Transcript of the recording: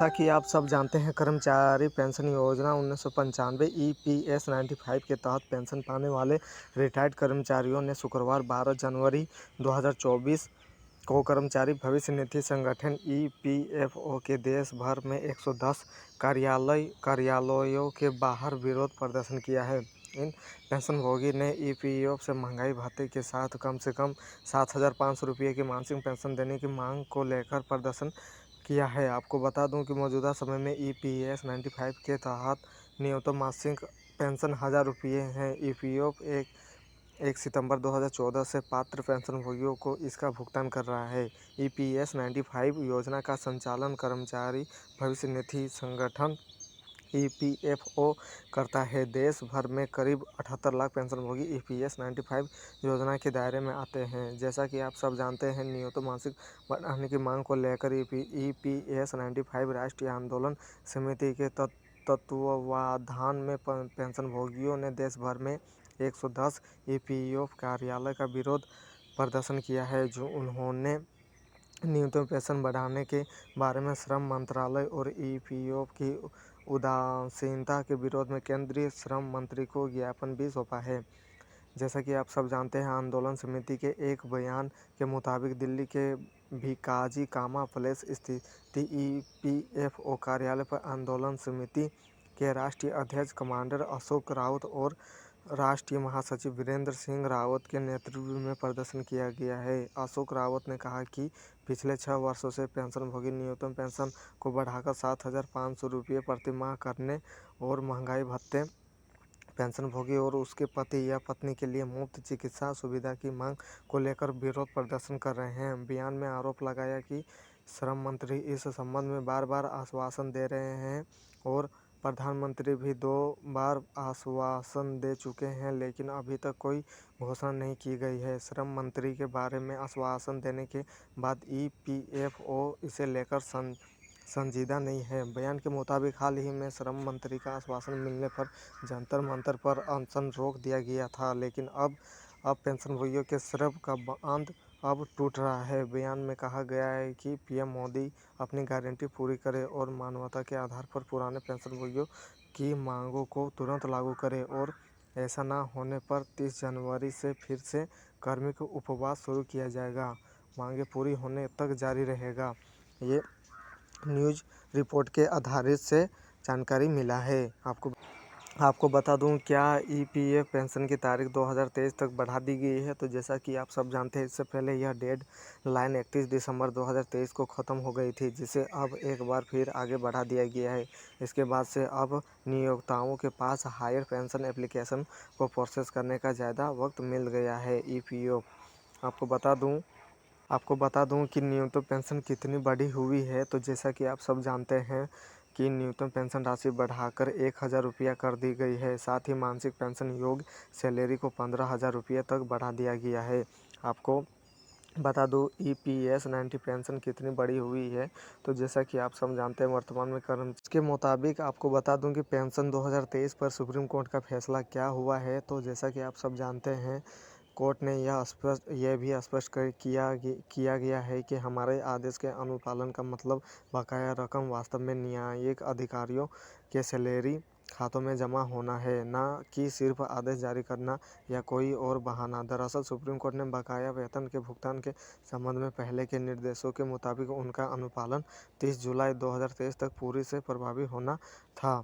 ताकि आप सब जानते हैं, कर्मचारी पेंशन योजना 1995 ईपीएस 95 के तहत पेंशन पाने वाले रिटायर्ड कर्मचारियों ने शुक्रवार 12 जनवरी 2024 को कर्मचारी भविष्य निधि संगठन ईपीएफओ के देश भर में 110 कार्यालयों के बाहर विरोध प्रदर्शन किया है। इन पेंशनभोगी ने ईपीएफ से महंगाई भत्ते के साथ कम से कम 7,500 रुपये की मासिक पेंशन देने की मांग को लेकर प्रदर्शन किया है। आपको बता दूं कि मौजूदा समय में ईपीएस 95 के तहत न्यूनतम मासिक पेंशन 1,000 रुपये है। ईपीएफ 1 सितंबर 2014 से पात्र पेंशनभोगियों को इसका भुगतान कर रहा है। ईपीएस 95 योजना का संचालन कर्मचारी भविष्य निधि संगठन ईपीएफओ करता है। देश भर में करीब 78 लाख पेंशनभोगी ईपीएस 95 योजना के दायरे में आते हैं। जैसा कि आप सब जानते हैं, न्यूनतम मासिक बढ़ाने की मांग को लेकर ईपीएस 95 राष्ट्रीय आंदोलन समिति के तत्वावधान में पेंशनभोगियों ने देश भर में 110 ईपीएफ कार्यालय का विरोध प्रदर्शन किया है। जो उन्होंने न्यूनतम पेंशन बढ़ाने के बारे में श्रम मंत्रालय और ईपीएफ की उदासीनता के विरोध में केंद्रीय श्रम मंत्री को ज्ञापन भी सौंपा है। जैसा कि आप सब जानते हैं, आंदोलन समिति के एक बयान के मुताबिक दिल्ली के भिकाजी कामा प्लेस स्थित ईपीएफओ कार्यालय पर आंदोलन समिति के राष्ट्रीय अध्यक्ष कमांडर अशोक रावत और राष्ट्रीय महासचिव वीरेंद्र सिंह रावत के नेतृत्व में प्रदर्शन किया गया है। अशोक रावत ने कहा कि पिछले 6 वर्षों से पेंशनभोगी न्यूनतम पेंशन को बढ़ाकर 7,500 रुपये प्रति माह करने और महंगाई भत्ते, पेंशनभोगी और उसके पति या पत्नी के लिए मुफ्त चिकित्सा सुविधा की मांग को लेकर विरोध प्रदर्शन कर रहे हैं। बयान में आरोप लगाया कि श्रम मंत्री इस संबंध में बार-बार आश्वासन दे रहे हैं और प्रधानमंत्री भी 2 बार आश्वासन दे चुके हैं, लेकिन अभी तक कोई घोषणा नहीं की गई है। श्रम मंत्री के बारे में आश्वासन देने के बाद ईपीएफओ इसे लेकर संजीदा नहीं है। बयान के मुताबिक हाल ही में श्रम मंत्री का आश्वासन मिलने पर जंतर मंतर पर अनशन रोक दिया गया था, लेकिन अब पेंशनभोगियों के श्रम का बांध अब टूट रहा है। बयान में कहा गया है कि पीएम मोदी अपनी गारंटी पूरी करे और मानवता के आधार पर पुराने पेंशनभोगियों की मांगों को तुरंत लागू करे, और ऐसा न होने पर 30 जनवरी से फिर से कार्मिक उपवास शुरू किया जाएगा। मांगें पूरी होने तक जारी रहेगा। ये न्यूज़ रिपोर्ट के आधारित से जानकारी मिला है। आपको बता दूं, क्या ईपीएफ पेंशन की तारीख 2023 तक बढ़ा दी गई है। तो जैसा कि आप सब जानते हैं, इससे पहले यह डेड लाइन 31 दिसंबर 2023 को ख़त्म हो गई थी, जिसे अब एक बार फिर आगे बढ़ा दिया गया है। इसके बाद से अब नियोक्ताओं के पास हायर पेंशन एप्लीकेशन को प्रोसेस करने का ज़्यादा वक्त मिल गया है। ईपीएफ आपको बता दूं कि न्यूनतम पेंशन कितनी बढ़ी हुई है। तो जैसा कि आप सब जानते हैं कि न्यूनतम पेंशन राशि बढ़ाकर 1,000 रुपया कर दी गई है। साथ ही मासिक पेंशन योग्य सैलरी को 15,000 रुपये तक बढ़ा दिया गया है। आपको बता दूं, ईपीएस 90 पेंशन कितनी बढ़ी हुई है। तो जैसा कि आप सब जानते हैं, वर्तमान में के मुताबिक आपको बता दूं कि पेंशन 2023 पर सुप्रीम कोर्ट का फैसला क्या हुआ है। तो जैसा कि आप सब जानते हैं, कोर्ट ने यह भी स्पष्ट किया गया है कि हमारे आदेश के अनुपालन का मतलब बकाया रकम वास्तव में न्यायिक अधिकारियों के सैलरी खातों में जमा होना है, न कि सिर्फ आदेश जारी करना या कोई और बहाना। दरअसल सुप्रीम कोर्ट ने बकाया वेतन के भुगतान के संबंध में पहले के निर्देशों के मुताबिक उनका अनुपालन 30 जुलाई 2023 तक पूरी से प्रभावी होना था।